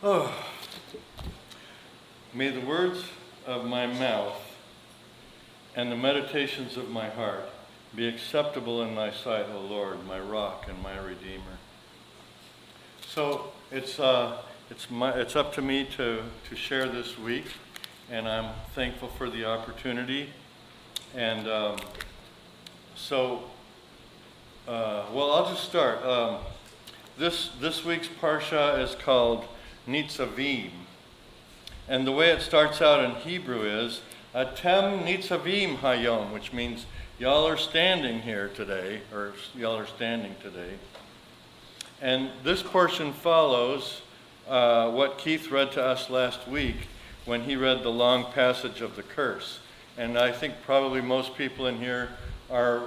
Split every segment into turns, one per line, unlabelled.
Oh, may the words of my mouth and the meditations of my heart be acceptable in thy sight, O Lord, my rock and my redeemer. So it's up to me to share this week, and I'm thankful for the opportunity. And I'll just start. This week's parsha is called Nitzavim, and the way it starts out in Hebrew is Atem Nitzavim Hayom, which means y'all are standing here today, or y'all are standing today. And this portion follows what Keith read to us last week when he read the long passage of the curse. And I think probably most people in here are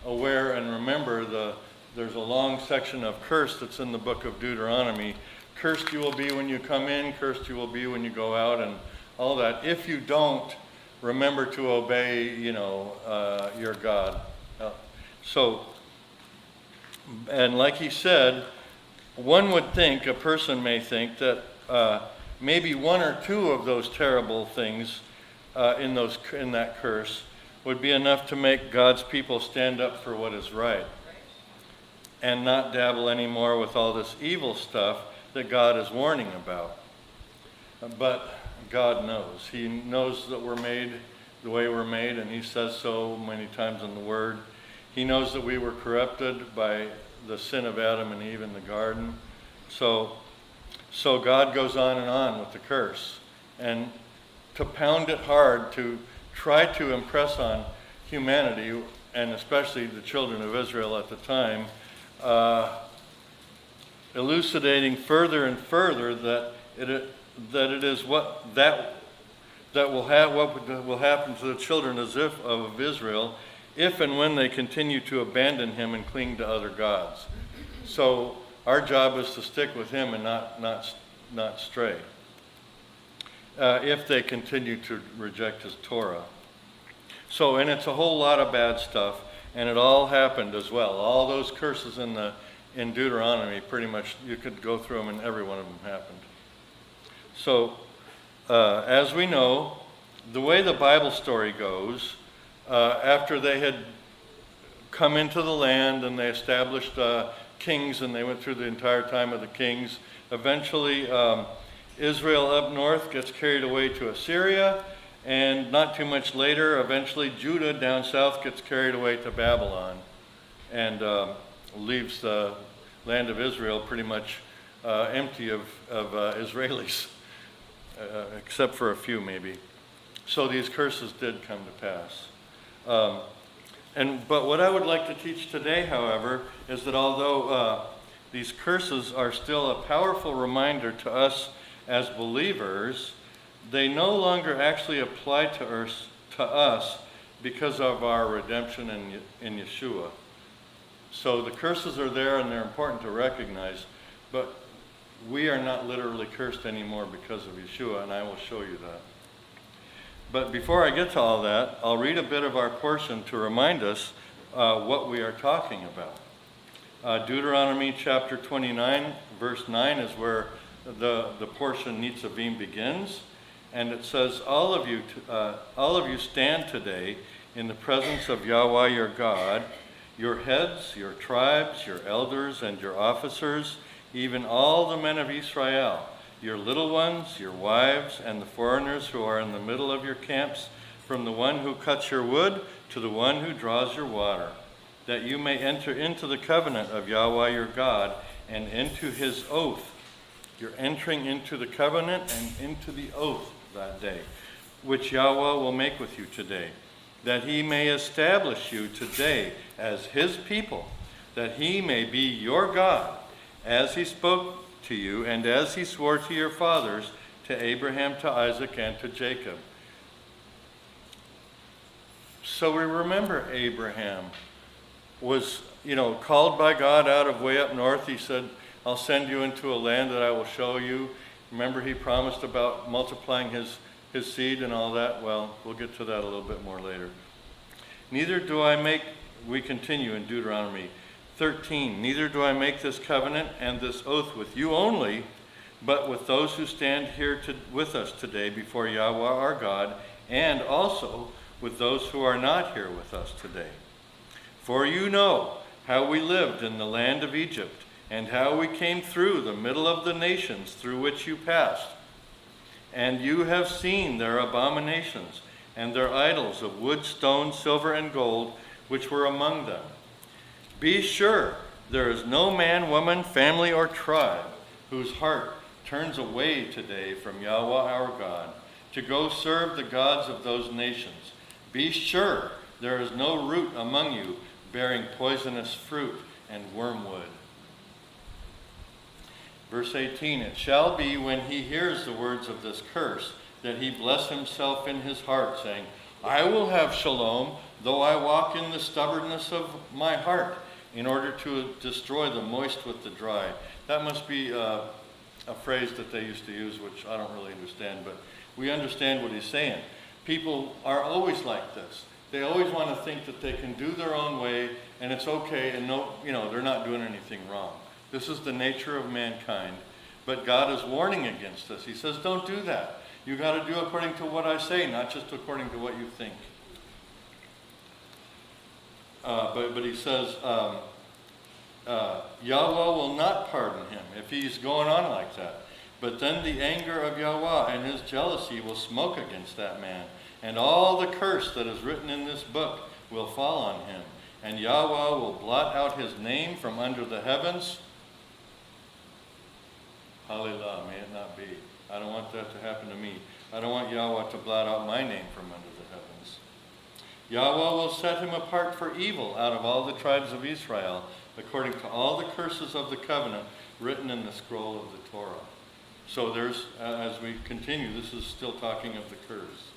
aware and remember there's a long section of curse that's in the book of Deuteronomy. Cursed you will be when you come in, cursed you will be when you go out, and all that. If you don't remember to obey, your God. And like he said, a person may think that maybe one or two of those terrible things in that curse would be enough to make God's people stand up for what is right and not dabble anymore with all this evil stuff that God is warning about. But God knows. He knows that we're made the way we're made, and he says so many times in the Word. He knows that we were corrupted by the sin of Adam and Eve in the garden. So God goes on and on with the curse. And to pound it hard, to try to impress on humanity, and especially the children of Israel at the time, elucidating further and further that it is what will happen to the children of Israel if and when they continue to abandon him and cling to other gods. So our job is to stick with him and not stray. If they continue to reject his Torah. So, and it's a whole lot of bad stuff, and it all happened as well. All those curses in Deuteronomy, pretty much, you could go through them and every one of them happened. So, as we know, the way the Bible story goes, after they had come into the land and they established kings, and they went through the entire time of the kings, eventually Israel up north gets carried away to Assyria, and not too much later, eventually Judah down south gets carried away to Babylon, and leaves the land of Israel pretty much empty of Israelis, except for a few maybe. So these curses did come to pass. But what I would like to teach today, however, is that although these curses are still a powerful reminder to us as believers, they no longer actually apply to us because of our redemption in Yeshua. So the curses are there and they're important to recognize, but we are not literally cursed anymore because of Yeshua, and I will show you that. But before I get to all that, I'll read a bit of our portion to remind us what we are talking about. Deuteronomy chapter 29, verse 9 is where the portion Nitzavim begins, and it says, all of you stand today in the presence of Yahweh your God, your heads, your tribes, your elders, and your officers, even all the men of Israel, your little ones, your wives, and the foreigners who are in the middle of your camps, from the one who cuts your wood to the one who draws your water, that you may enter into the covenant of Yahweh your God and into his oath. You're entering into the covenant and into the oath that day, which Yahweh will make with you today, that he may establish you today as his people, that he may be your God, as he spoke to you and as he swore to your fathers, to Abraham, to Isaac, and to Jacob. So we remember Abraham was, called by God out of way up north. He said, I'll send you into a land that I will show you. Remember, he promised about multiplying his seed and all that. Well, we'll get to that a little bit more later. We continue in Deuteronomy 13, neither do I make this covenant and this oath with you only, but with those who stand here with us today before Yahweh our God, and also with those who are not here with us today. For you know how we lived in the land of Egypt, and how we came through the middle of the nations through which you passed. And you have seen their abominations, and their idols of wood, stone, silver, and gold, which were among them. Be sure there is no man, woman, family, or tribe whose heart turns away today from Yahweh our God to go serve the gods of those nations. Be sure there is no root among you bearing poisonous fruit and wormwood. Verse 18, it shall be when he hears the words of this curse that he bless himself in his heart, saying, I will have shalom, though I walk in the stubbornness of my heart, in order to destroy the moist with the dry. That must be a phrase that they used to use, which I don't really understand, but we understand what he's saying. People are always like this. They always want to think that they can do their own way, and it's okay, and they're not doing anything wrong. This is the nature of mankind. But God is warning against this. He says, don't do that. You got to do according to what I say, not just according to what you think. But he says, Yahweh will not pardon him if he's going on like that. But then the anger of Yahweh and his jealousy will smoke against that man. And all the curse that is written in this book will fall on him. And Yahweh will blot out his name from under the heavens. Hallelujah, may it not be. I don't want that to happen to me. I don't want Yahweh to blot out my name from under the heavens. Yahweh will set him apart for evil out of all the tribes of Israel, according to all the curses of the covenant written in the scroll of the Torah. So there's, as we continue, this is still talking of the curse.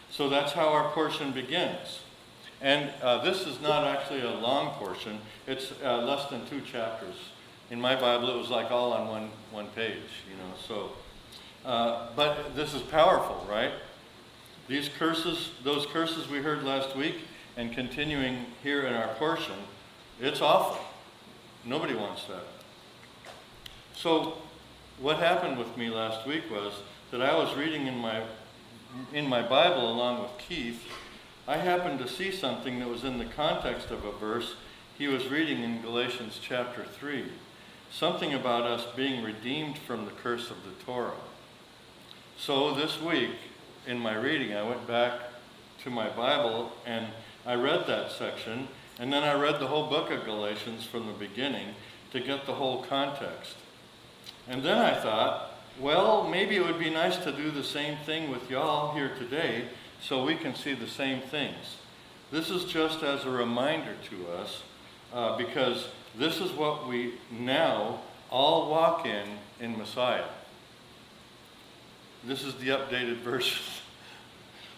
So that's how our portion begins. And this is not actually a long portion. It's less than 2 chapters. In my Bible, it was like all on one page, So, but this is powerful, right? These curses, those curses we heard last week, and continuing here in our portion, it's awful. Nobody wants that. So, what happened with me last week was that I was reading in my Bible along with Keith. I happened to see something that was in the context of a verse he was reading in Galatians chapter 3. Something about us being redeemed from the curse of the Torah. So this week, in my reading, I went back to my Bible and I read that section, and then I read the whole book of Galatians from the beginning to get the whole context. And then I thought, well, maybe it would be nice to do the same thing with y'all here today so we can see the same things. This is just as a reminder to us because this is what we now all walk in Messiah. This is the updated version.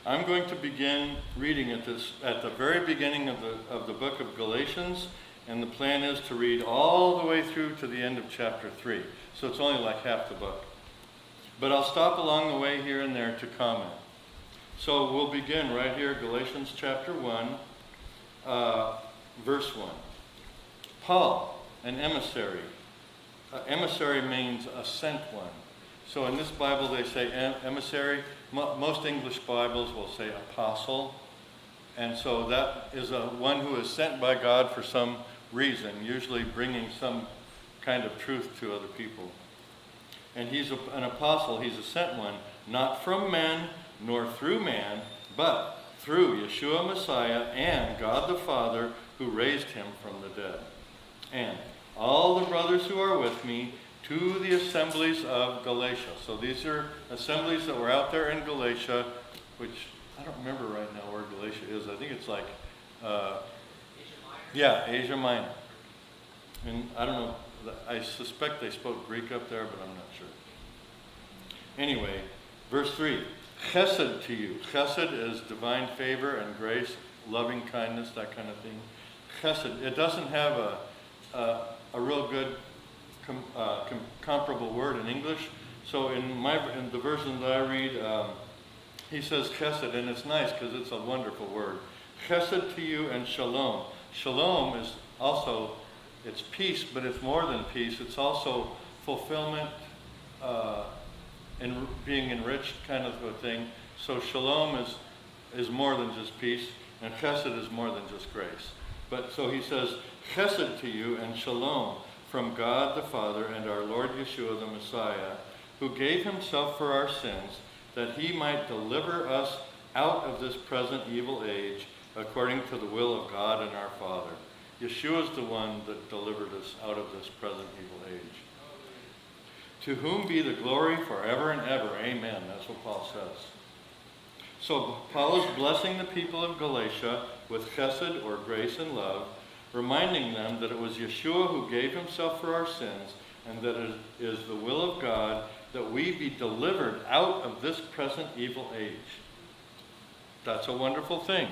I'm going to begin reading at the very beginning of the book of Galatians, and the plan is to read all the way through to the end of chapter 3. So it's only like half the book. But I'll stop along the way here and there to comment. So we'll begin right here, Galatians chapter 1, verse 1. Paul, an emissary. Emissary means a sent one. So in this Bible they say emissary. Most English Bibles will say apostle. And so that is one who is sent by God for some reason, usually bringing some kind of truth to other people. And he's an apostle, he's a sent one, not from men nor through man, but through Yeshua Messiah and God the Father who raised him from the dead. And all the brothers who are with me to the assemblies of Galatia. So these are assemblies that were out there in Galatia, which I don't remember right now where Galatia is. I think it's like, Asia Minor. And I don't know, I suspect they spoke Greek up there, but I'm not sure. Anyway, verse 3, chesed to you. Chesed is divine favor and grace, loving kindness, that kind of thing. Chesed, it doesn't have a real good comparable word in English. So in the version that I read, he says chesed, and it's nice because it's a wonderful word. Chesed to you and shalom. Shalom is also, it's peace, but it's more than peace. It's also fulfillment, being enriched kind of a thing. So shalom is more than just peace, and chesed is more than just grace. But so he says, chesed to you and shalom from God the Father and our Lord Yeshua the Messiah, who gave himself for our sins, that he might deliver us out of this present evil age, according to the will of God and our Father. Yeshua is the one that delivered us out of this present evil age. To whom be the glory forever and ever. Amen. That's what Paul says. So Paul is blessing the people of Galatia with chesed, or grace and love, reminding them that it was Yeshua who gave himself for our sins, and that it is the will of God that we be delivered out of this present evil age. That's a wonderful thing.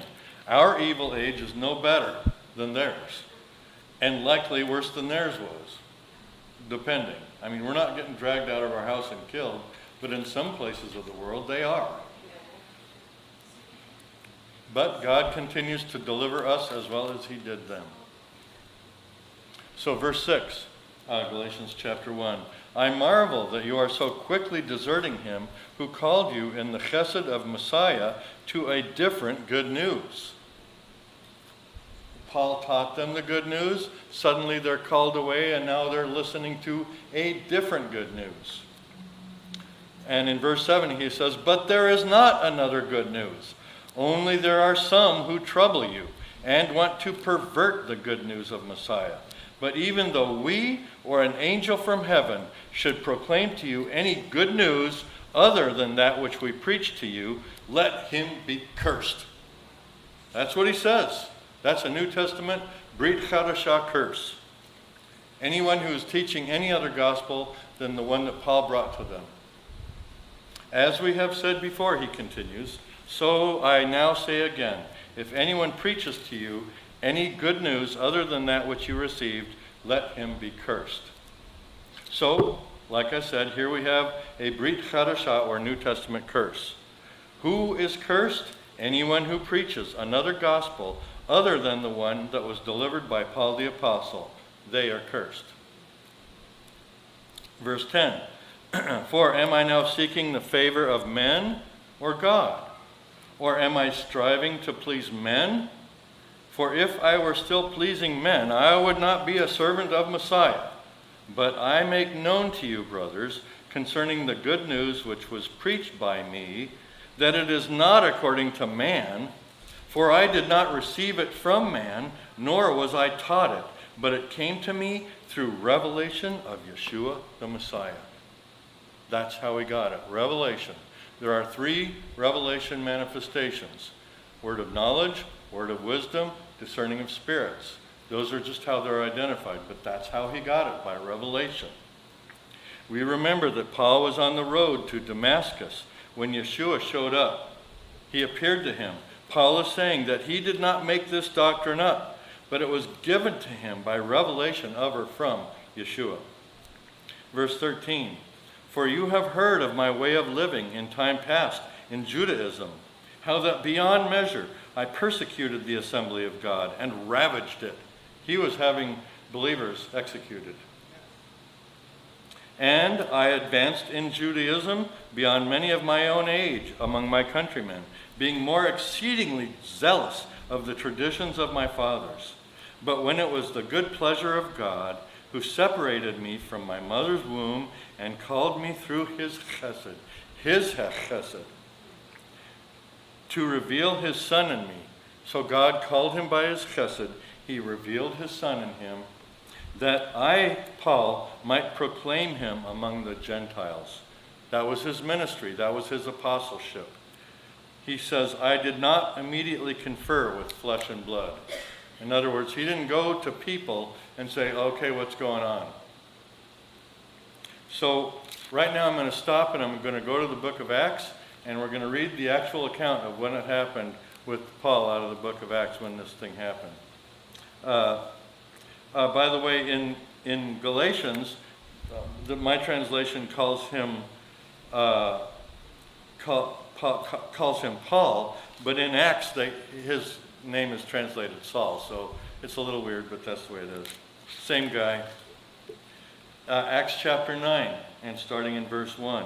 Our evil age is no better than theirs, and likely worse than theirs was, depending. I mean, we're not getting dragged out of our house and killed, but in some places of the world they are. But God continues to deliver us as well as he did them. So verse 6, Galatians chapter 1. I marvel that you are so quickly deserting him who called you in the chesed of Messiah to a different good news. Paul taught them the good news. Suddenly they're called away, and now they're listening to a different good news. And in verse 7 he says, but there is not another good news. Only there are some who trouble you and want to pervert the good news of Messiah. But even though we or an angel from heaven should proclaim to you any good news other than that which we preach to you, let him be cursed. That's what he says. That's a New Testament Brit Chadashah curse. Anyone who is teaching any other gospel than the one that Paul brought to them. As we have said before, he continues, so I now say again, if anyone preaches to you any good news other than that which you received, let him be cursed. So, like I said, here we have a Brit Chadashah, or New Testament curse. Who is cursed? Anyone who preaches another gospel other than the one that was delivered by Paul the Apostle. They are cursed. Verse 10. For am I now seeking the favor of men or God? Or am I striving to please men? For if I were still pleasing men, I would not be a servant of Messiah. But I make known to you, brothers, concerning the good news which was preached by me, that it is not according to man, for I did not receive it from man, nor was I taught it, but it came to me through revelation of Yeshua the Messiah. That's how we got it, revelation. There are 3 revelation manifestations: word of knowledge, word of wisdom, discerning of spirits. Those are just how they're identified, but that's how he got it, by revelation. We remember that Paul was on the road to Damascus when Yeshua showed up. He appeared to him. Paul is saying that he did not make this doctrine up, but it was given to him by revelation of or from Yeshua. Verse 13, for you have heard of my way of living in time past in Judaism, how that beyond measure I persecuted the assembly of God and ravaged it. He was having believers executed. And I advanced in Judaism beyond many of my own age among my countrymen, being more exceedingly zealous of the traditions of my fathers. But when it was the good pleasure of God, who separated me from my mother's womb and called me through his chesed, to reveal his Son in me. So God called him by his chesed, he revealed his Son in him, that I, Paul, might proclaim him among the Gentiles. That was his ministry. That was his apostleship. He says, I did not immediately confer with flesh and blood. In other words, he didn't go to people and say, okay, what's going on? So right now I'm going to stop and I'm going to go to the book of Acts, and we're going to read the actual account of when it happened with Paul out of the book of Acts, when this thing happened. By the way, in Galatians, my translation calls him Paul, but in Acts his name is translated Saul, so it's a little weird, but that's the way it is. Same guy. Acts chapter 9. and starting in verse 1.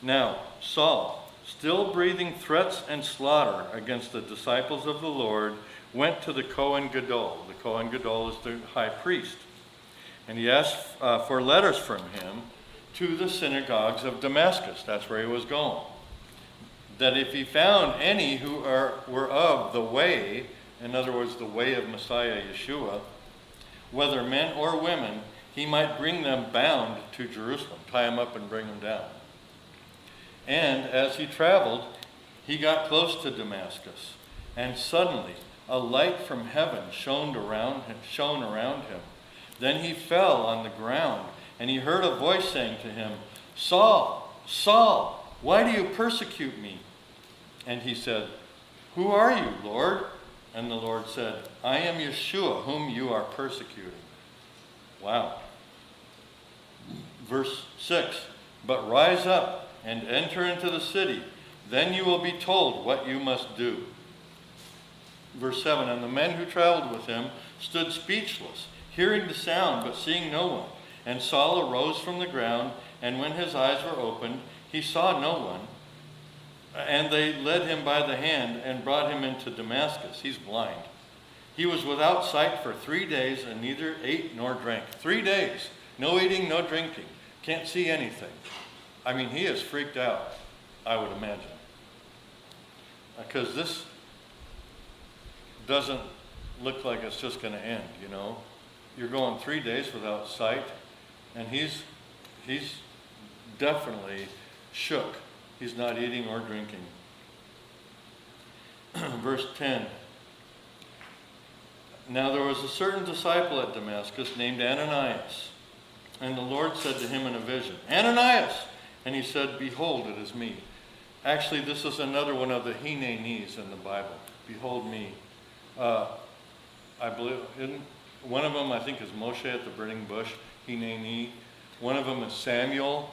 Now, Saul, still breathing threats and slaughter against the disciples of the Lord, went to the Kohen Gadol. The Kohen Gadol is the high priest. And he asked for letters from him to the synagogues of Damascus. That's where he was going. That if he found any who were of the way, in other words, the way of Messiah Yeshua, whether men or women, he might bring them bound to Jerusalem, tie them up and bring them down. And as he traveled, he got close to Damascus, and suddenly a light from heaven shone around him. Then he fell on the ground, and he heard a voice saying to him, Saul, Saul, why do you persecute me? And he said, Who are you, Lord? And the Lord said, I am Yeshua, whom you are persecuting. Wow. Verse 6, But rise up and enter into the city. Then you will be told what you must do. Verse 7, And the men who traveled with him stood speechless, hearing the sound, but seeing no one. And Saul arose from the ground, and when his eyes were opened, he saw no one. And they led him by the hand and brought him into Damascus. He's blind. He was without sight for 3 days and neither ate nor drank. 3 days. No eating, no drinking. Can't see anything. I mean, he is freaked out, I would imagine. Because this doesn't look like it's just going to end, you know. You're going 3 days without sight, and he's definitely shook. He's not eating or drinking. Verse 10. Now there was a certain disciple at Damascus named Ananias. And the Lord said to him in a vision, Ananias! And he said, Behold, it is me. Actually, this is another one of the Hineni's in the Bible. Behold me. I believe, one of them I think is Moshe at the burning bush, Hineni. One of them is Samuel.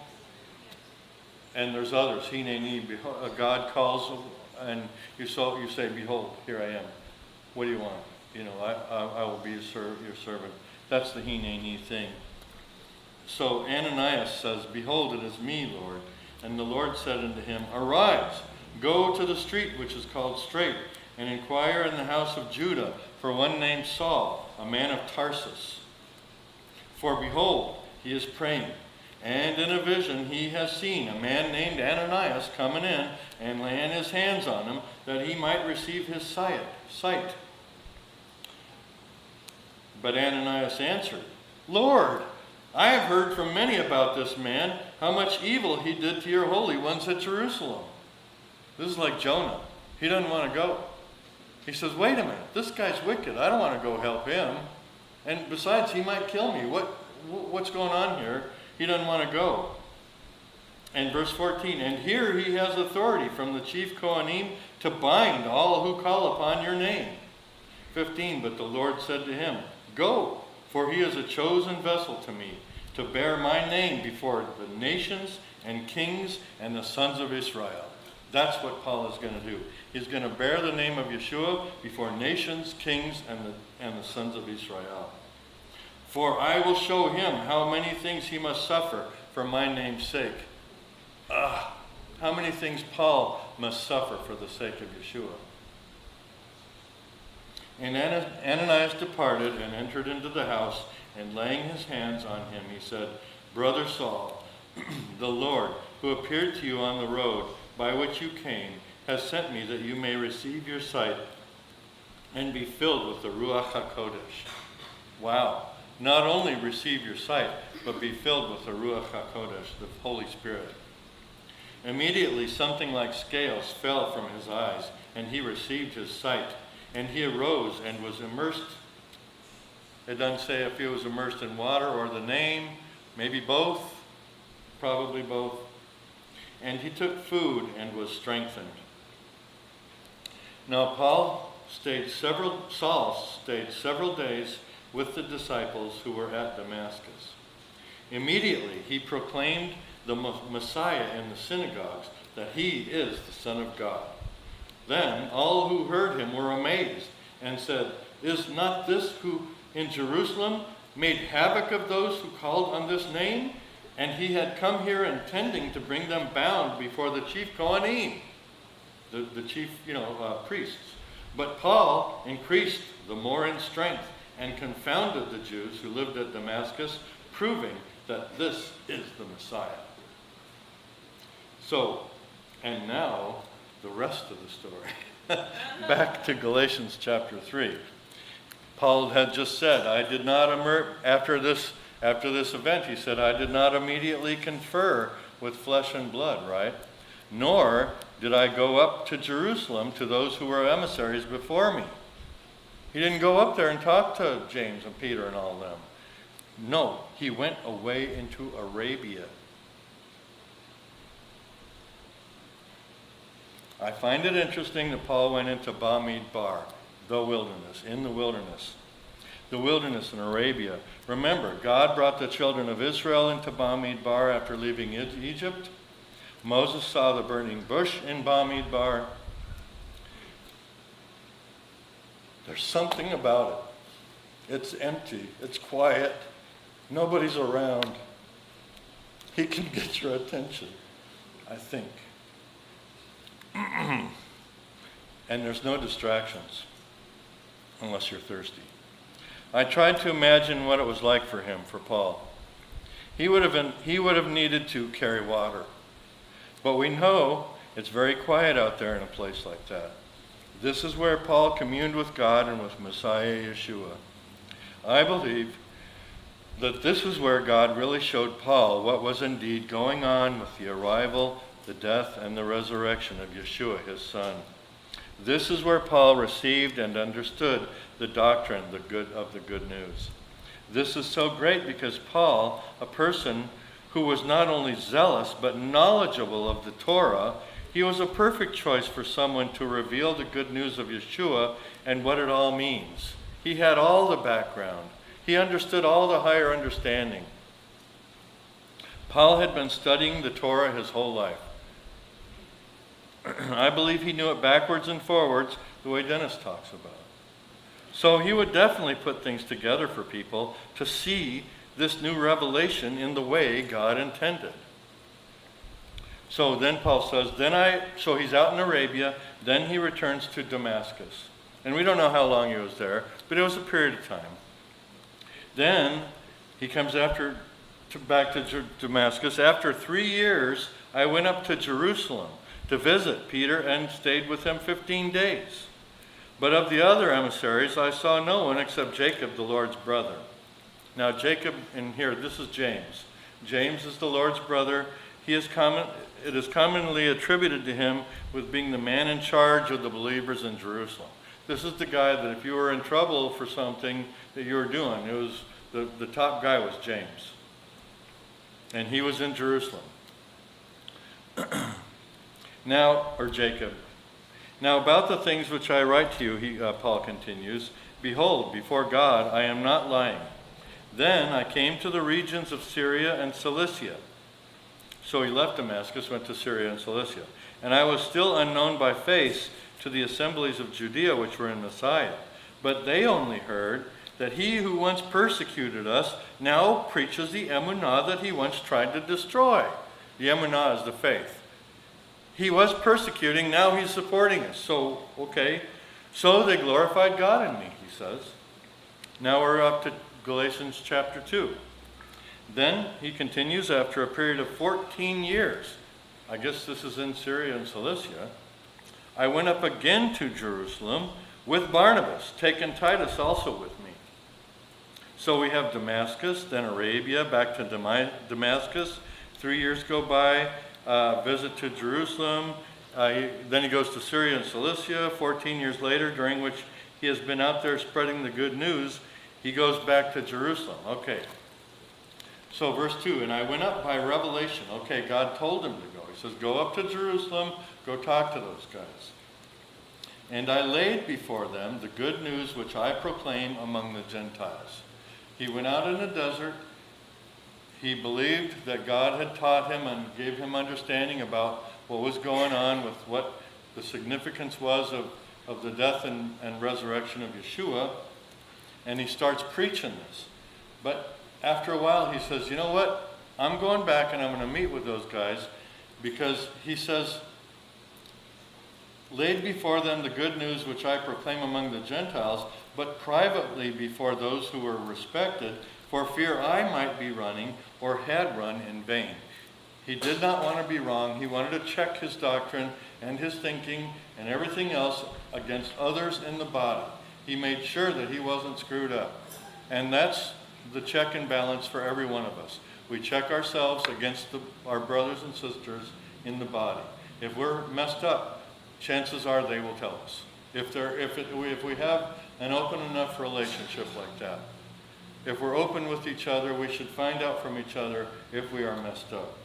And there's others. Hineni, God calls, and you say, Behold, here I am. What do you want? You know, I will be your servant. That's the Hineni thing. So Ananias says, Behold, it is me, Lord. And the Lord said unto him, Arise, go to the street which is called Straight, and inquire in the house of Judah for one named Saul, a man of Tarsus. For behold, he is praying. And in a vision he has seen a man named Ananias coming in and laying his hands on him, that he might receive his sight. But Ananias answered, Lord, I have heard from many about this man, how much evil he did to your holy ones at Jerusalem. This is like Jonah. He doesn't want to go. He says, wait a minute, this guy's wicked. I don't want to go help him. And besides, he might kill me. What's going on here? He doesn't want to go. And verse 14, And here he has authority from the chief Kohanim to bind all who call upon your name. 15, But the Lord said to him, Go, for he is a chosen vessel to me, to bear my name before the nations and kings and the sons of Israel. That's what Paul is going to do. He's going to bear the name of Yeshua before nations, kings, and the sons of Israel. For I will show him how many things he must suffer for my name's sake. How many things Paul must suffer for the sake of Yeshua. And Ananias departed and entered into the house, and laying his hands on him, he said, Brother Saul, the Lord, who appeared to you on the road by which you came, has sent me that you may receive your sight and be filled with the Ruach HaKodesh. Wow. Not only receive your sight, but be filled with the Ruach HaKodesh, the Holy Spirit. Immediately something like scales fell from his eyes, and he received his sight. And he arose and was immersed. It doesn't say if he was immersed in water or the name, maybe both, probably both. And he took food and was strengthened. Now Saul stayed several days with the disciples who were at Damascus. Immediately he proclaimed the Messiah in the synagogues, that he is the Son of God. Then all who heard him were amazed and said, Is not this who in Jerusalem made havoc of those who called on this name? And he had come here intending to bring them bound before the chief Kohanim, the chief, priests. But Paul increased the more in strength and confounded the Jews who lived at Damascus, proving that this is the Messiah. So, and now the rest of the story. Back to Galatians chapter 3. Paul had just said, after this event, he said, I did not immediately confer with flesh and blood, right? Nor did I go up to Jerusalem to those who were emissaries before me. He didn't go up there and talk to James and Peter and all of them. No, he went away into Arabia. I find it interesting that Paul went into Bamidbar, the wilderness, in the wilderness. The wilderness in Arabia. Remember, God brought the children of Israel into Bamidbar after leaving Egypt. Moses saw the burning bush in Bamidbar. There's something about it. It's empty. It's quiet. Nobody's around. He can get your attention, I think. And there's no distractions unless you're thirsty. I tried to imagine what it was like for Paul. He would have needed to carry water. But we know it's very quiet out there in a place like that. This is where Paul communed with God and with Messiah Yeshua. I believe that this is where God really showed Paul what was indeed going on with the arrival, the death, and the resurrection of Yeshua, his son. This is where Paul received and understood the doctrine of the good news. This is so great because Paul, a person who was not only zealous but knowledgeable of the Torah, he was a perfect choice for someone to reveal the good news of Yeshua and what it all means. He had all the background. He understood all the higher understanding. Paul had been studying the Torah his whole life. I believe he knew it backwards and forwards the way Dennis talks about. So he would definitely put things together for people to see this new revelation in the way God intended. So then Paul says, so he's out in Arabia, then he returns to Damascus. And we don't know how long he was there, but it was a period of time. Then he comes back to Damascus. After 3 years, I went up to Jerusalem to visit Peter and stayed with him 15 days. But of the other emissaries, I saw no one except Jacob, the Lord's brother. Now Jacob, in here, this is James. James is the Lord's brother. It is commonly attributed to him with being the man in charge of the believers in Jerusalem. This is the guy that if you were in trouble for something that you were doing, it was the top guy was James. And he was in Jerusalem. Jacob. Now about the things which I write to you, Paul continues, behold, before God I am not lying. Then I came to the regions of Syria and Cilicia. So he left Damascus, went to Syria and Cilicia. And I was still unknown by face to the assemblies of Judea which were in Messiah. But they only heard that he who once persecuted us now preaches the emunah that he once tried to destroy. The emunah is the faith. He was persecuting, now he's supporting us. So they glorified God in me, he says. Now we're up to Galatians chapter 2. Then he continues, after a period of 14 years, I guess this is in Syria and Cilicia, I went up again to Jerusalem with Barnabas, taking Titus also with me. So we have Damascus, then Arabia, back to Damascus. 3 years go by, visit to Jerusalem. Then he goes to Syria and Cilicia. 14 years later, during which he has been out there spreading the good news, he goes back to Jerusalem. Okay. So verse 2, and I went up by revelation. Okay, God told him to go. He says, go up to Jerusalem, go talk to those guys. And I laid before them the good news which I proclaim among the Gentiles. He went out in the desert. He believed that God had taught him and gave him understanding about what was going on with what the significance was of the death and resurrection of Yeshua. And he starts preaching this. But after a while he says, you know what? I'm going back and I'm going to meet with those guys because he says, laid before them the good news which I proclaim among the Gentiles, but privately before those who were respected, for fear I might be running or had run in vain. He did not want to be wrong. He wanted to check his doctrine and his thinking and everything else against others in the body. He made sure that he wasn't screwed up. And that's the check and balance for every one of us. We check ourselves against our brothers and sisters in the body. If we're messed up, chances are they will tell us. If we have an open enough relationship like that, if we're open with each other, we should find out from each other if we are messed up.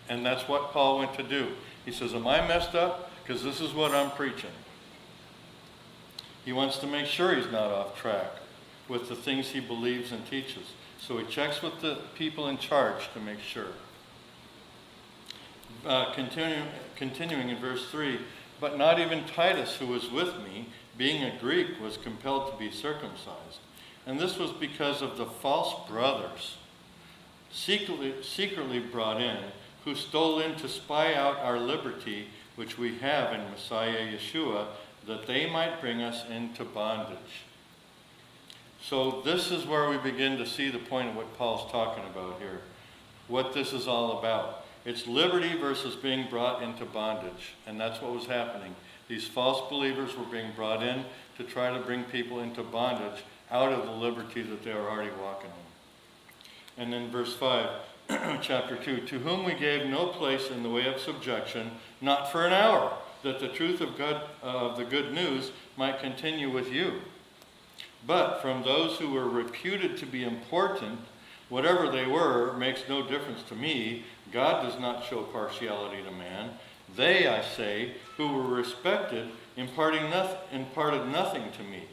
And that's what Paul went to do. He says, am I messed up? Because this is what I'm preaching. He wants to make sure he's not off track with the things he believes and teaches. So he checks with the people in charge to make sure. Continuing in verse 3, but not even Titus, who was with me, being a Greek, was compelled to be circumcised. And this was because of the false brothers, secretly brought in, who stole in to spy out our liberty, which we have in Messiah Yeshua, that they might bring us into bondage. So this is where we begin to see the point of what Paul's talking about here, what this is all about. It's liberty versus being brought into bondage, and that's what was happening. These false believers were being brought in to try to bring people into bondage out of the liberty that they were already walking in. And then verse 5, chapter 2, to whom we gave no place in the way of subjection, not for an hour, that the truth of the good news might continue with you. But from those who were reputed to be important, whatever they were makes no difference to me. God does not show partiality to man. They, I say, who were respected, imparted nothing to me.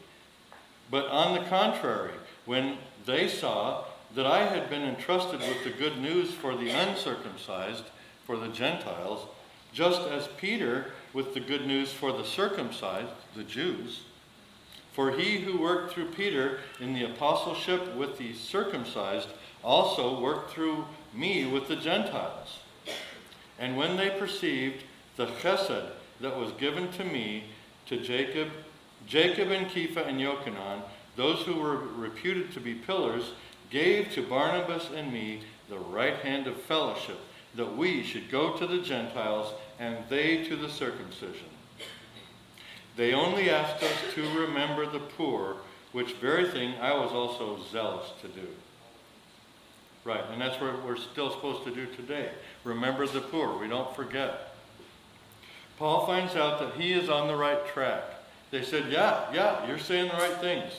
But on the contrary, when they saw that I had been entrusted with the good news for the uncircumcised, for the Gentiles, just as Peter with the good news for the circumcised, the Jews, for he who worked through Peter in the apostleship with the circumcised also worked through me with the Gentiles. And when they perceived the chesed that was given to me, to Jacob and Kepha and Yochanan, those who were reputed to be pillars, gave to Barnabas and me the right hand of fellowship, that we should go to the Gentiles and they to the circumcision. They only asked us to remember the poor, which very thing I was also zealous to do. Right, and that's what we're still supposed to do today. Remember the poor. We don't forget. Paul finds out that he is on the right track. They said, yeah, you're saying the right things.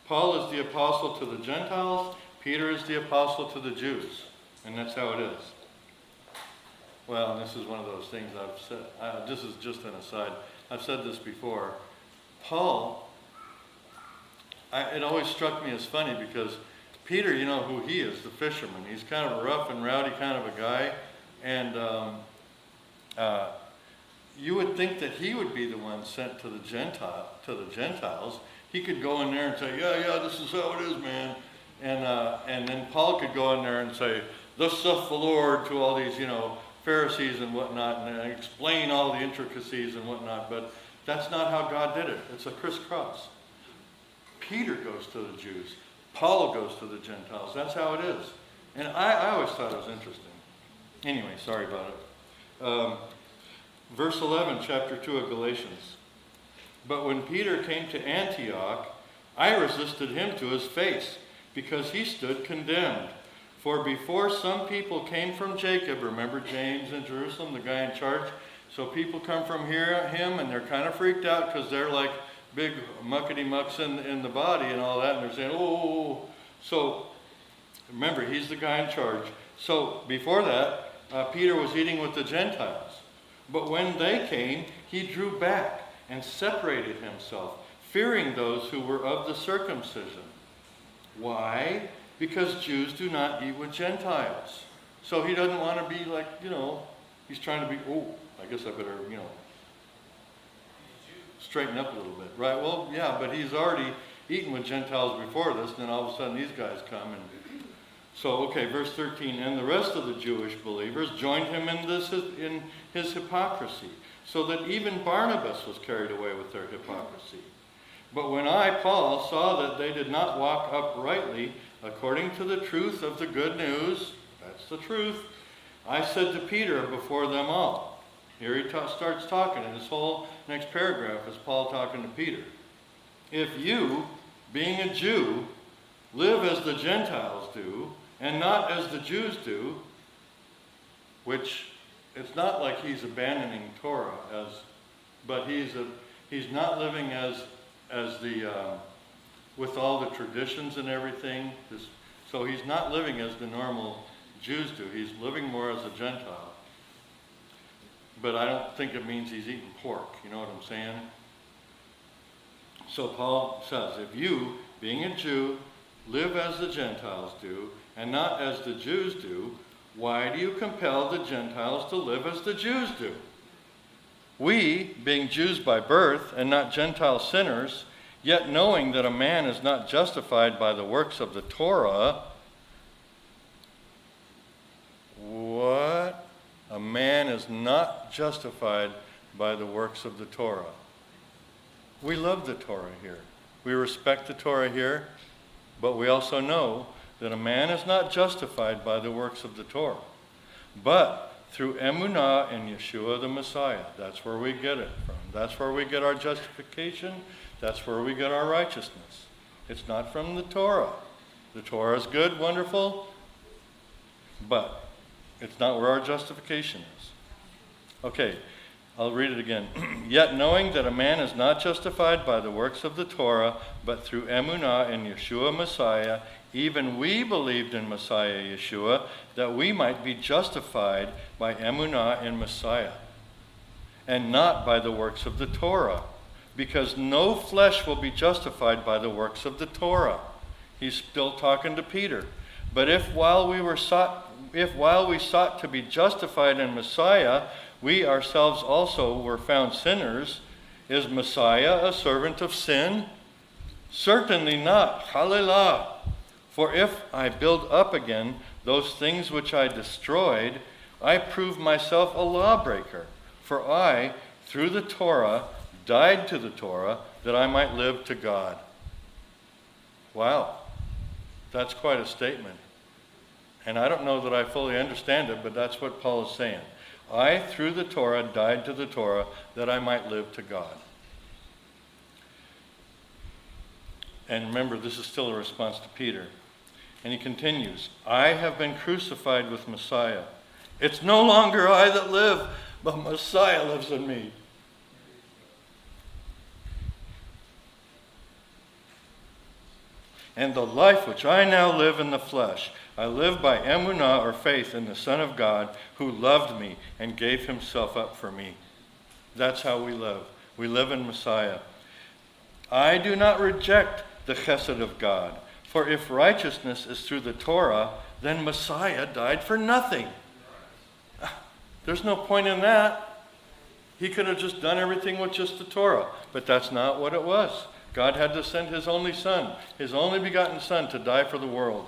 Paul is the apostle to the Gentiles. Peter is the apostle to the Jews. And that's how it is. Well, this is one of those things I've said. This is just an aside. I've said this before. Paul, it always struck me as funny because Peter, you know who he is, the fisherman. He's kind of a rough and rowdy kind of a guy. And you would think that he would be the one sent to the Gentiles. He could go in there and say, yeah, this is how it is, man. And then Paul could go in there and say, thus saith the Lord, to all these, Pharisees and whatnot, and explain all the intricacies and whatnot. But that's not how God did it. It's a crisscross. Peter goes to the Jews. Paul goes to the Gentiles. That's how it is. And I always thought it was interesting. Anyway, sorry about it. Verse 11, chapter 2 of Galatians. But when Peter came to Antioch, I resisted him to his face, because he stood condemned. For before some people came from Jacob, remember James in Jerusalem, the guy in charge? So people come from him, and they're kind of freaked out because they're like big muckety-mucks in the body and all that, and they're saying, oh. So remember, he's the guy in charge. So before that, Peter was eating with the Gentiles. But when they came, he drew back and separated himself, fearing those who were of the circumcision. Why? Because Jews do not eat with Gentiles. So he doesn't want to be like, he's trying to be, I guess I better, straighten up a little bit. Right? Well, yeah, but he's already eaten with Gentiles before this, and then all of a sudden these guys come. And So, okay, verse 13, and the rest of the Jewish believers joined him in his hypocrisy, so that even Barnabas was carried away with their hypocrisy. But when I, Paul, saw that they did not walk uprightly according to the truth of the good news, that's the truth, I said to Peter before them all. Here he starts talking, and this whole next paragraph is Paul talking to Peter. If you, being a Jew, live as the Gentiles do, and not as the Jews do, which it's not like he's abandoning Torah, but he's not living as with all the traditions and everything. So he's not living as the normal Jews do. He's living more as a Gentile. But I don't think it means he's eating pork. You know what I'm saying? So Paul says, if you, being a Jew, live as the Gentiles do, and not as the Jews do, why do you compel the Gentiles to live as the Jews do? We, being Jews by birth, and not Gentile sinners, yet knowing that a man is not justified by the works of the Torah. What? A man is not justified by the works of the Torah. We love the Torah here. We respect the Torah here, but we also know that a man is not justified by the works of the Torah, but through emunah in Yeshua the Messiah. That's where we get it from. That's where we get our justification. That's where we get our righteousness. It's not from the Torah. The Torah is good, wonderful, but it's not where our justification is. Okay, I'll read it again. Yet knowing that a man is not justified by the works of the Torah, but through emunah in Yeshua Messiah, even we believed in Messiah Yeshua, that we might be justified by emunah in Messiah, and not by the works of the Torah, because no flesh will be justified by the works of the Torah. He's still talking to Peter. But if while we sought to be justified in Messiah, we ourselves also were found sinners, is Messiah a servant of sin? Certainly not. Hallelujah. For if I build up again those things which I destroyed, I prove myself a lawbreaker. For I, through the Torah, died to the Torah, that I might live to God. Wow. That's quite a statement. And I don't know that I fully understand it, but that's what Paul is saying. I, through the Torah, died to the Torah, that I might live to God. And remember, this is still a response to Peter. And he continues, I have been crucified with Messiah. It's no longer I that live, but Messiah lives in me. And the life which I now live in the flesh, I live by emunah or faith in the Son of God, who loved me and gave himself up for me. That's how we live. We live in Messiah. I do not reject the chesed of God, for if righteousness is through the Torah, then Messiah died for nothing. There's no point in that. He could have just done everything with just the Torah, but that's not what it was. God had to send his only Son, his only begotten Son, to die for the world.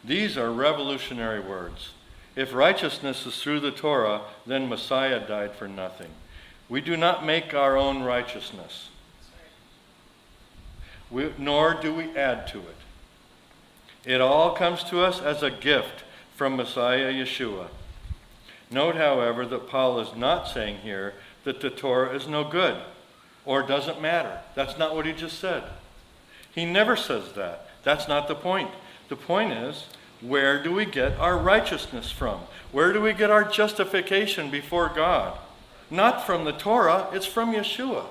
These are revolutionary words. If righteousness is through the Torah, then Messiah died for nothing. We do not make our own righteousness, nor do we add to it. It all comes to us as a gift from Messiah Yeshua. Note, however, that Paul is not saying here that the Torah is no good or doesn't matter. That's not what he just said. He never says that. That's not the point. The point is, where do we get our righteousness from? Where do we get our justification before God? Not from the Torah, it's from Yeshua.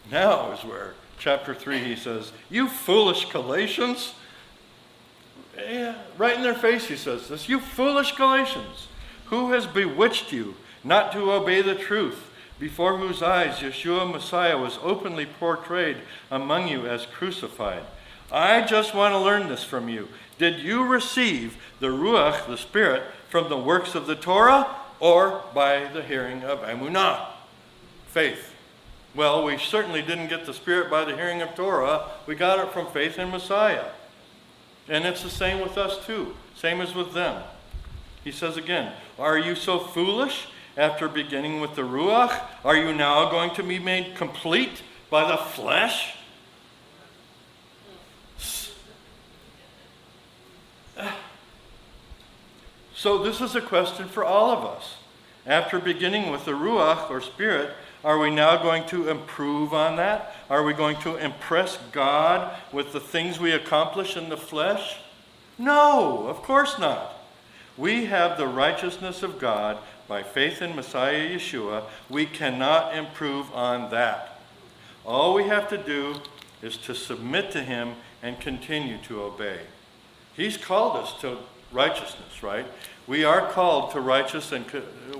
Now is where, chapter 3, he says, you foolish Galatians. Yeah, right in their face he says this. You foolish Galatians, who has bewitched you not to obey the truth, before whose eyes Yeshua Messiah was openly portrayed among you as crucified? I just want to learn this from you. Did you receive the Ruach, the Spirit, from the works of the Torah, or by the hearing of emunah, faith? Well, we certainly didn't get the Spirit by the hearing of Torah. We got it from faith in Messiah. And it's the same with us too. Same as with them. He says again, are you so foolish? After beginning with the Ruach, are you now going to be made complete by the flesh? So this is a question for all of us. After beginning with the Ruach, or Spirit, are we now going to improve on that? Are we going to impress God with the things we accomplish in the flesh? No, of course not. We have the righteousness of God by faith in Messiah Yeshua. We cannot improve on that. All we have to do is to submit to him and continue to obey. He's called us to righteousness, right? We are called to righteous and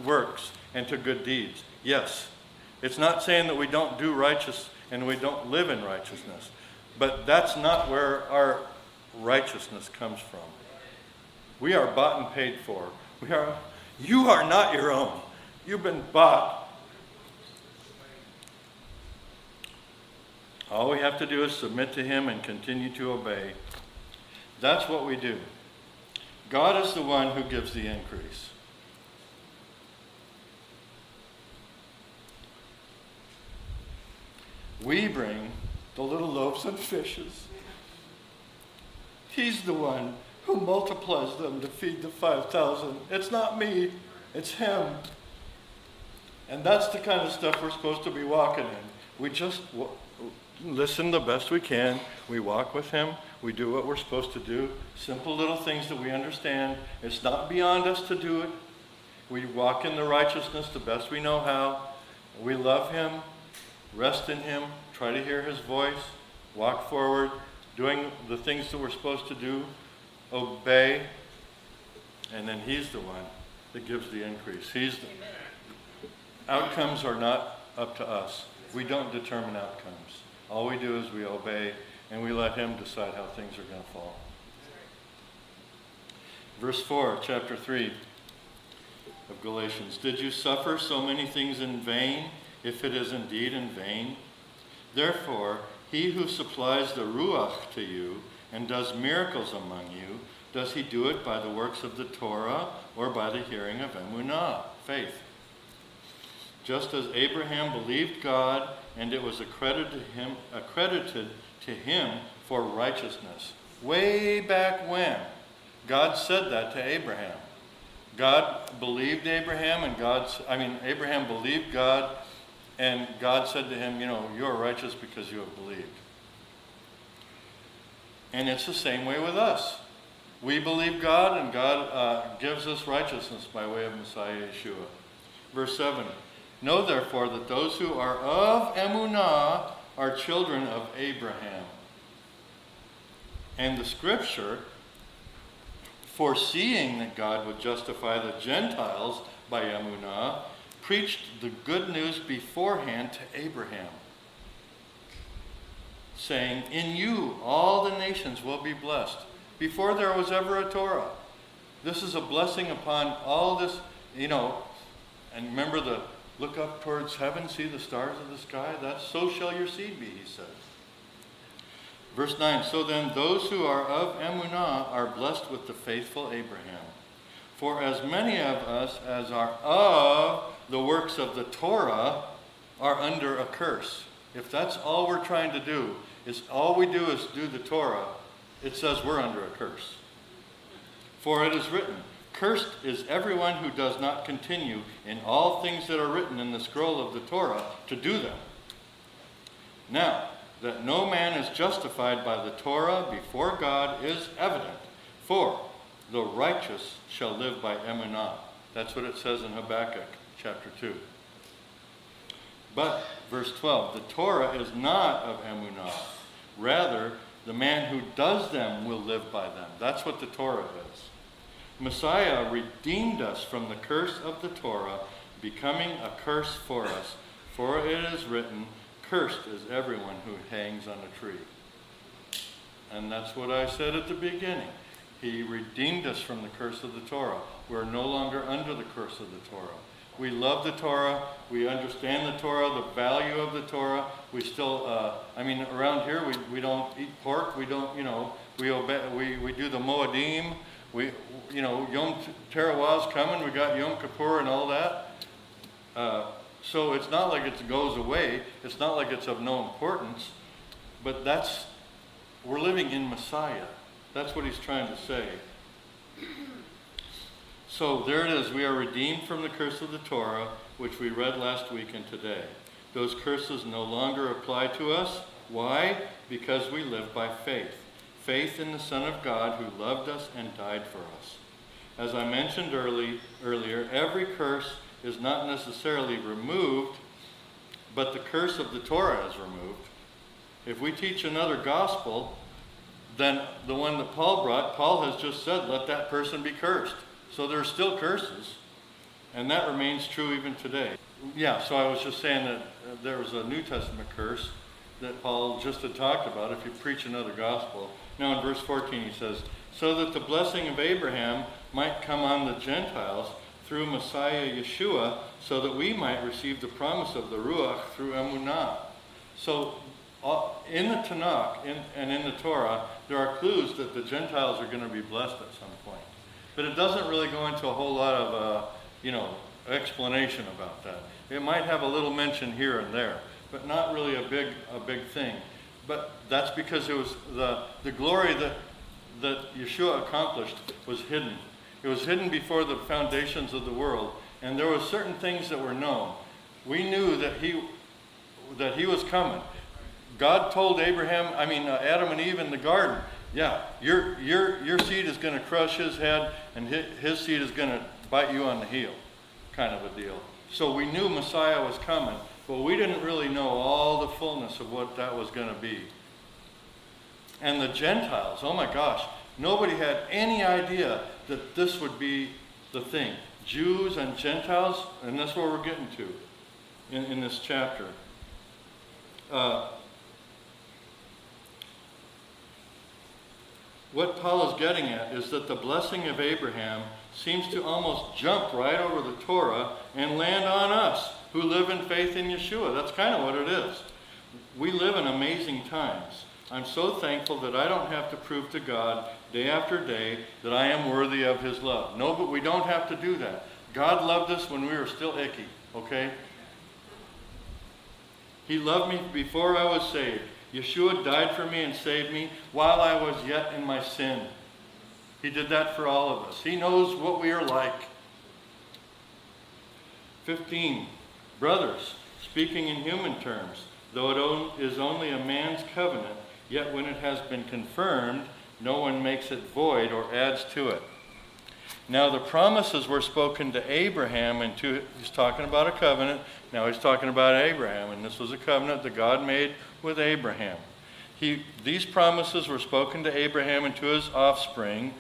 works and to good deeds. Yes. It's not saying that we don't do righteous and we don't live in righteousness. But that's not where our righteousness comes from. We are bought and paid for. You are not your own. You've been bought. All we have to do is submit to him and continue to obey. That's what we do. God is the one who gives the increase. We bring the little loaves and fishes. He's the one who multiplies them to feed the 5,000. It's not me, it's him. And that's the kind of stuff we're supposed to be walking in. We just listen the best we can. We walk with him. We do what we're supposed to do. Simple little things that we understand. It's not beyond us to do it. We walk in the righteousness the best we know how. We love him. Rest in him, try to hear his voice, walk forward, doing the things that we're supposed to do, obey, and then he's the one that gives the increase. Outcomes are not up to us. We don't determine outcomes. All we do is we obey, and we let him decide how things are going to fall. Verse 4, chapter 3 of Galatians. Did you suffer so many things in vain, if it is indeed in vain? Therefore, he who supplies the Ruach to you and does miracles among you, does he do it by the works of the Torah or by the hearing of emunah, faith? Just as Abraham believed God, and it was accredited to him for righteousness. Way back when, God said that to Abraham. God believed Abraham, and Abraham believed God, and God said to him, you are righteous because you have believed. And it's the same way with us. We believe God, and God gives us righteousness by way of Messiah Yeshua. Verse 7, know therefore that those who are of emunah are children of Abraham. And the scripture, foreseeing that God would justify the Gentiles by emunah, preached the good news beforehand to Abraham, saying, in you all the nations will be blessed. Before there was ever a Torah. This is a blessing upon all this, and remember the look up towards heaven, see the stars of the sky? So shall your seed be, he says. Verse 9, so then those who are of emunah are blessed with the faithful Abraham. For as many of us as are of the works of the Torah are under a curse. If that's all we're trying to do, all we do is do the Torah, it says we're under a curse. For it is written, cursed is everyone who does not continue in all things that are written in the scroll of the Torah to do them. Now, that no man is justified by the Torah before God is evident. For the righteous shall live by emunah. That's what it says in Habakkuk chapter 2. But, verse 12, the Torah is not of emunah. Rather, the man who does them will live by them. That's what the Torah is. Messiah redeemed us from the curse of the Torah, becoming a curse for us. For it is written, cursed is everyone who hangs on a tree. And that's what I said at the beginning. He redeemed us from the curse of the Torah. We're no longer under the curse of the Torah. We love the Torah. We understand the Torah, the value of the Torah. We still, around here we don't eat pork. We don't, we obey. We do the Moedim. Yom Teruah is coming. We got Yom Kippur and all that. So it's not like it goes away. It's not like it's of no importance. But we're living in Messiah. That's what he's trying to say. So there it is. We are redeemed from the curse of the Torah, which we read last week and today. Those curses no longer apply to us. Why? Because we live by faith. Faith in the Son of God who loved us and died for us. As I mentioned earlier, every curse is not necessarily removed, but the curse of the Torah is removed. If we teach another gospel, then the one that Paul brought, Paul has just said, let that person be cursed. So there's still curses, and that remains true even today. Yeah, so I was just saying that there was a New Testament curse that Paul just had talked about if you preach another gospel. Now in verse 14 he says, so that the blessing of Abraham might come on the Gentiles through Messiah Yeshua, so that we might receive the promise of the Ruach through Emunah. So in the Tanakh and in the Torah, there are clues that the Gentiles are going to be blessed at some point. But it doesn't really go into a whole lot of, explanation about that. It might have a little mention here and there, but not really a big thing. But that's because it was the glory that Yeshua accomplished was hidden. It was hidden before the foundations of the world, and there were certain things that were known. We knew that he was coming. God told Adam and Eve in the garden, yeah, your seed is going to crush his head, and his seed is going to bite you on the heel, kind of a deal. So we knew Messiah was coming, but we didn't really know all the fullness of what that was going to be. And the Gentiles, oh my gosh, nobody had any idea that this would be the thing. Jews and Gentiles, and that's where we're getting to in this chapter. What Paul is getting at is that the blessing of Abraham seems to almost jump right over the Torah and land on us who live in faith in Yeshua. That's kind of what it is. We live in amazing times. I'm so thankful that I don't have to prove to God day after day that I am worthy of his love. No, but we don't have to do that. God loved us when we were still icky, okay? He loved me before I was saved. Yeshua died for me and saved me while I was yet in my sin. He did that for all of us. He knows what we are like. 15. Brothers, speaking in human terms, though it is only a man's covenant, yet when it has been confirmed, no one makes it void or adds to it. Now the promises were spoken to Abraham, and he's talking about a covenant. Now he's talking about Abraham, and this was a covenant that God made with Abraham. These promises were spoken to Abraham and to his offspring,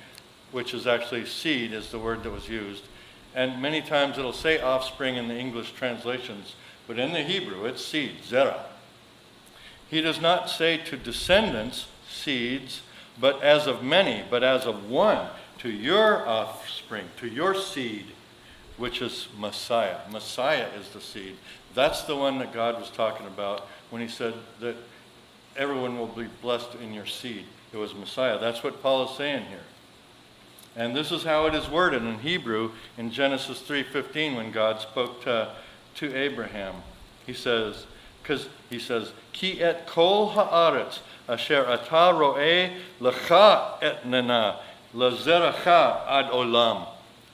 which is actually seed is the word that was used. And many times it'll say offspring in the English translations, but in the Hebrew it's seed, zerah. He does not say to descendants, seeds, but as of many, but as of one, to your offspring, to your seed, which is Messiah. Messiah is the seed. That's the one that God was talking about when he said that everyone will be blessed in your seed. It was Messiah. That's what Paul is saying here. And this is how it is worded in Hebrew in Genesis 3:15 when God spoke to Abraham. He says, Ki et kol haaretz asher ata ro'eh lecha etnena lazeracha ad olam,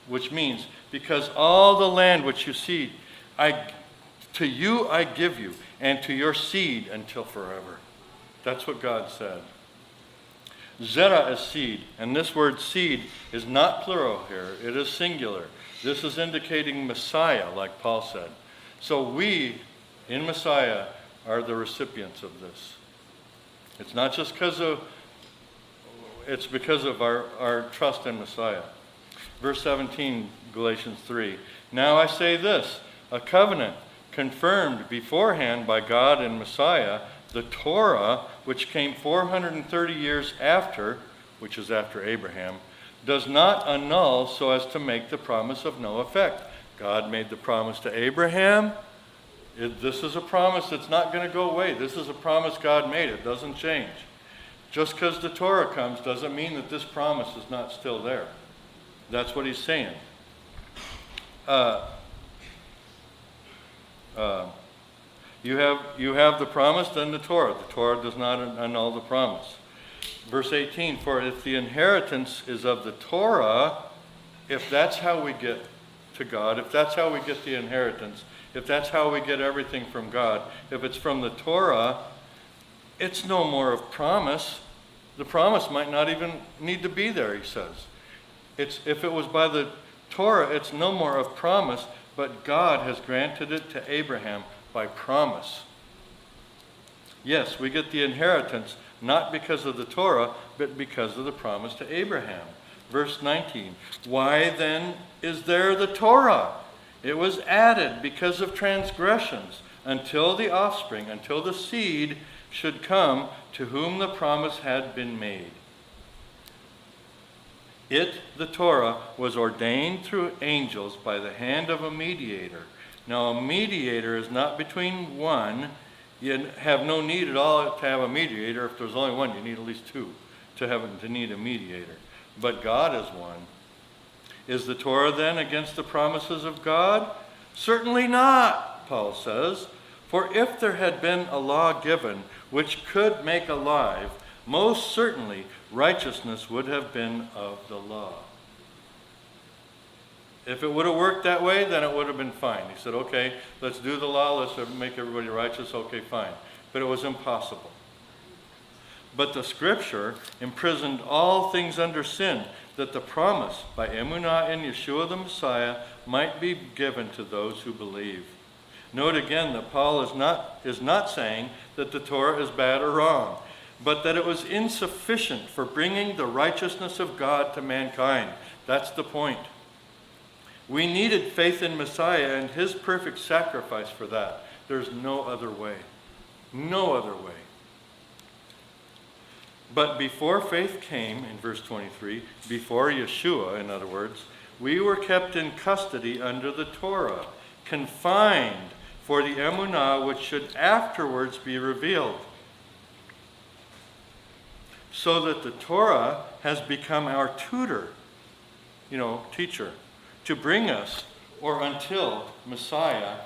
which means, because all the land which you see, to you I give you, and to your seed until forever. That's what God said. Zerah is seed, and this word seed is not plural here. It is singular. This is indicating Messiah, like Paul said. So we, in Messiah, are the recipients of this. It's not just it's because of our trust in Messiah. Verse 17, Galatians 3. Now I say this, a covenant confirmed beforehand by God in Messiah, the Torah, which came 430 years after, which is after Abraham, does not annul so as to make the promise of no effect. God made the promise to Abraham. This is a promise that's not going to go away. This is a promise God made. It doesn't change. Just because the Torah comes doesn't mean that this promise is not still there. That's what he's saying. You have the promise, then the Torah. The Torah does not annul the promise. Verse 18, for if the inheritance is of the Torah, if that's how we get to God, if that's how we get the inheritance, if that's how we get everything from God, if it's from the Torah, it's no more of promise. The promise might not even need to be there, he says. If it was by the Torah, it's no more of promise, but God has granted it to Abraham by promise. Yes, we get the inheritance not because of the Torah, but because of the promise to Abraham. Verse 19, why then is there the Torah? It was added because of transgressions, until the offspring, until the seed should come to whom the promise had been made. It, the Torah, was ordained through angels by the hand of a mediator. Now, a mediator is not between one. You have no need at all to have a mediator. If there's only one, you need at least two to need a mediator. But God is one. Is the Torah then against the promises of God? Certainly not, Paul says. For if there had been a law given which could make alive, most certainly righteousness would have been of the law. If it would have worked that way, then it would have been fine. He said, okay, let's do the law, let's make everybody righteous, okay, fine. But it was impossible. But the Scripture imprisoned all things under sin, that the promise by emunah in Yeshua the Messiah might be given to those who believe. Note again that Paul is not saying that the Torah is bad or wrong, but that it was insufficient for bringing the righteousness of God to mankind. That's the point. We needed faith in Messiah and his perfect sacrifice for that. There's no other way. No other way. But before faith came, in verse 23, before Yeshua, in other words, we were kept in custody under the Torah, confined for the emunah which should afterwards be revealed. So that the Torah has become our tutor, teacher, to bring us, or until Messiah,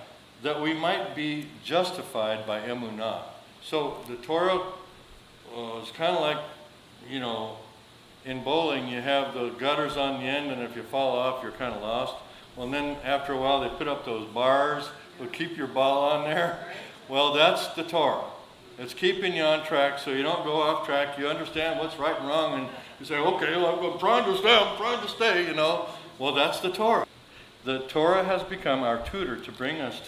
that we might be justified by emunah. So the Torah is kind of like, in bowling you have the gutters on the end, and if you fall off, you're kind of lost. Well, and then after a while they put up those bars to keep your ball on there. Well, that's the Torah. It's keeping you on track so you don't go off track. You understand what's right and wrong, and you say, okay, well, I'm trying to stay, Well, that's the Torah. The Torah has become our tutor to bring us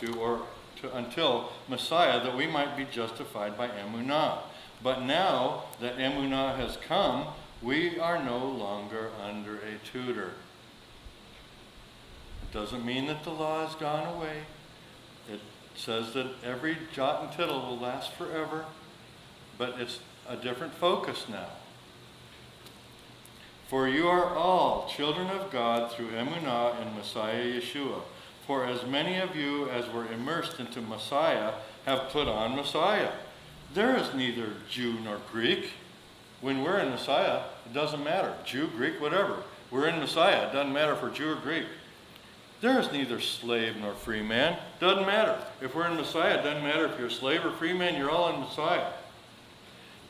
until Messiah, that we might be justified by emunah. But now that emunah has come, we are no longer under a tutor. It doesn't mean that the law has gone away. It says that every jot and tittle will last forever, but it's a different focus now. For you are all children of God through emunah in Messiah Yeshua. For as many of you as were immersed into Messiah have put on Messiah. There is neither Jew nor Greek. When we're in Messiah, it doesn't matter. Jew, Greek, whatever. We're in Messiah. It doesn't matter if we're Jew or Greek. There is neither slave nor free man. Doesn't matter. If we're in Messiah, it doesn't matter if you're a slave or free man. You're all in Messiah.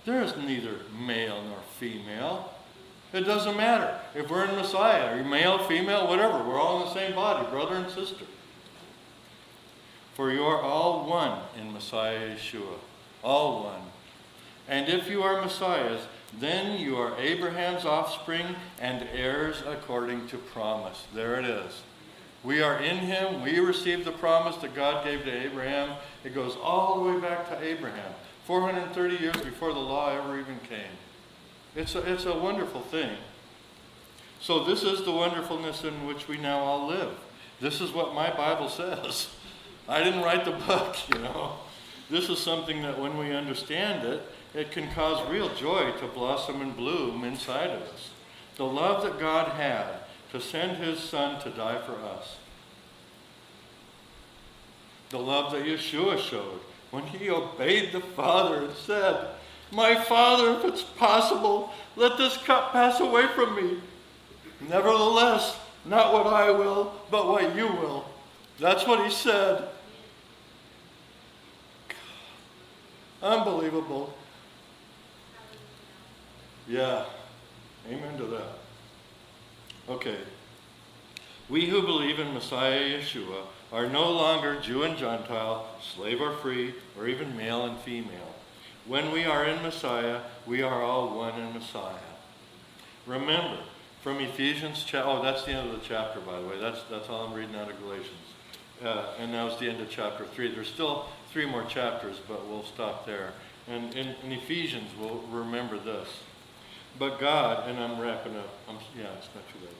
There is neither male nor female. It doesn't matter. If we're in Messiah, are you male, female, whatever. We're all in the same body, brother and sister. For you are all one in Messiah Yeshua. All one. And if you are Messiah's, then you are Abraham's offspring and heirs according to promise. There it is. We are in him. We received the promise that God gave to Abraham. It goes all the way back to Abraham, 430 years before the law ever even came. It's a wonderful thing. So this is the wonderfulness in which we now all live. This is what my Bible says. I didn't write the book, This is something that when we understand it, it can cause real joy to blossom and bloom inside of us. The love that God had to send his Son to die for us. The love that Yeshua showed when he obeyed the Father and said, "My Father, if it's possible, let this cup pass away from me. Nevertheless, not what I will, but what you will." That's what he said. Unbelievable. Yeah. Amen to that. Okay. We who believe in Messiah Yeshua are no longer Jew and Gentile, slave or free, or even male and female. When we are in Messiah, we are all one in Messiah. Remember, from Ephesians, that's the end of the chapter, by the way. That's all I'm reading out of Galatians. And that was the end of chapter 3. There's still 3 more chapters, but we'll stop there. And in Ephesians, we'll remember this. But God, and I'm wrapping up. It's not too late.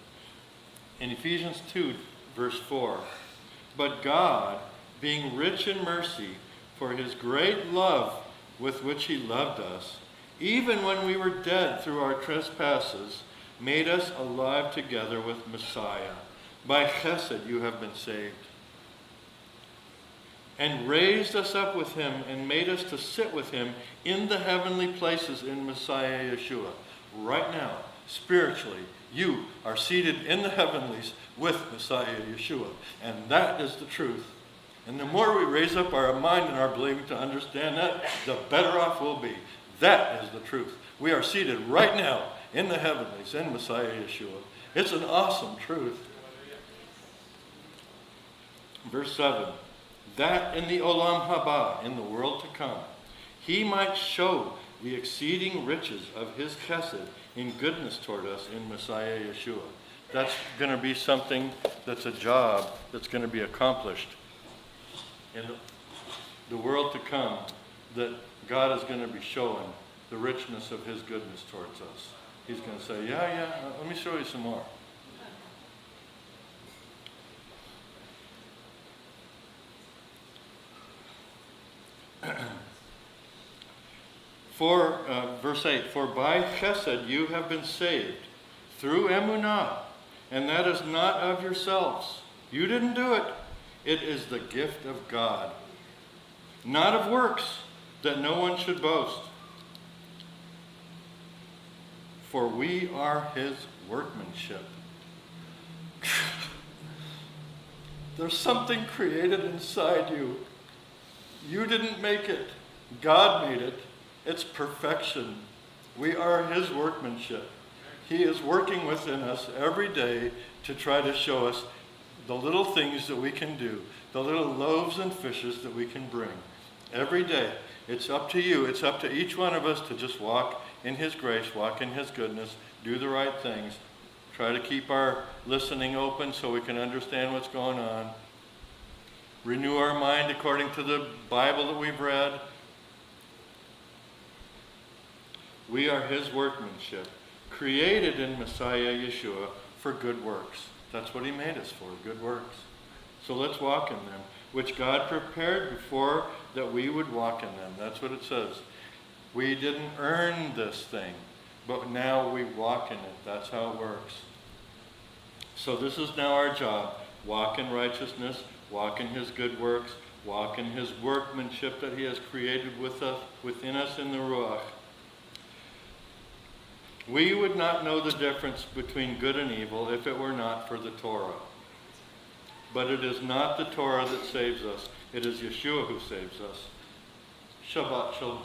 In Ephesians 2, verse 4, but God, being rich in mercy, for his great love with which he loved us, even when we were dead through our trespasses, made us alive together with Messiah. By chesed you have been saved. And raised us up with him and made us to sit with him in the heavenly places in Messiah Yeshua. Right now, spiritually, you are seated in the heavenlies with Messiah Yeshua. And that is the truth. And the more we raise up our mind and our believing to understand that, the better off we'll be. That is the truth. We are seated right now in the heavenlies in Messiah Yeshua. It's an awesome truth. Verse 7. That in the olam haba, in the world to come, he might show the exceeding riches of his chesed in goodness toward us in Messiah Yeshua. That's going to be something that's a job that's going to be accomplished in the world to come, that God is going to be showing the richness of his goodness towards us. He's going to say, yeah, let me show you some more. Verse 8, for by chesed you have been saved through emunah, and that is not of yourselves. You didn't do it. It is the gift of God, not of works, that no one should boast. For we are his workmanship. There's something created inside you. You didn't make it. God made it. It's perfection. We are his workmanship. He is working within us every day to try to show us the little things that we can do, the little loaves and fishes that we can bring. Every day. It's up to you. It's up to each one of us to just walk in his grace, walk in his goodness, do the right things, try to keep our listening open so we can understand what's going on, renew our mind according to the Bible that we've read. We are his workmanship, created in Messiah Yeshua for good works. That's what he made us for, good works. So let's walk in them, which God prepared before that we would walk in them. That's what it says. We didn't earn this thing, but now we walk in it. That's how it works. So this is now our job. Walk in righteousness, walk in his good works, walk in his workmanship that he has created within us in the Ruach. We would not know the difference between good and evil if it were not for the Torah. But it is not the Torah that saves us. It is Yeshua who saves us. Shabbat Shalom.